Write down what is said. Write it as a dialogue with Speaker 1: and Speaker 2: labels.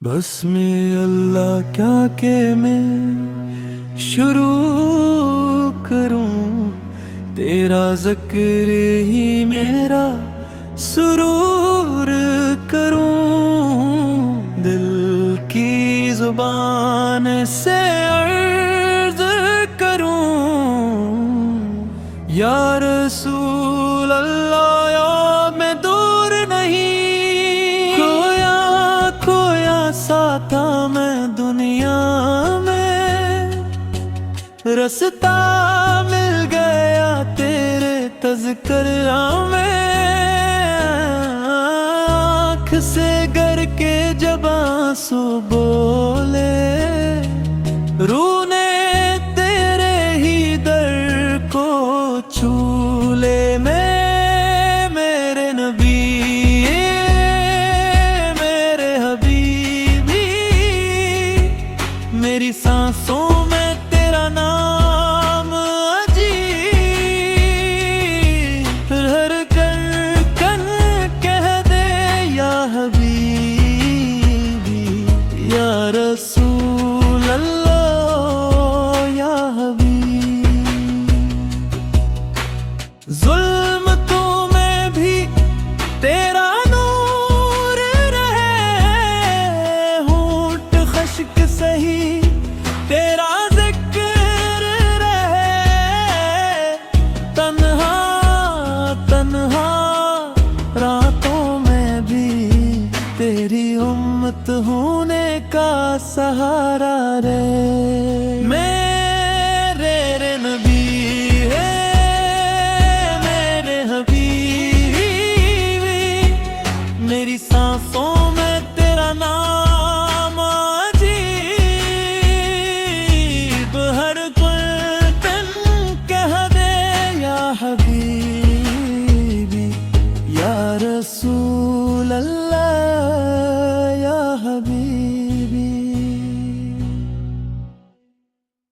Speaker 1: बस में अल्लाह क्या के मैं शुरू करूं, तेरा जिक्र ही मेरा सुरूर करूं। दिल की जुबान से अर्ज करूं, या रसूल अल्लाह या मैं दूर नहीं, खोया खोया सा था मैं दुनिया में, रास्ता मिल गया तेरे तज़किरा में। आँख से गर के जब आंसू बोले, रूह ने तेरे ही दर को छू ले। मेरे नबी मेरे हबीबी, मेरी सांसों में तेरा नाम अजीब, हर कन कह दे या हबीबी, या रसूल अल्लाह या हबीब। जुल्म तो में भी तेरा नूर रहे, होंठ खश्क सही तेरा जिक्र रहे। तन्हा तन्हा रातों में भी तेरी उम्मत होने का सहारा रे। मैं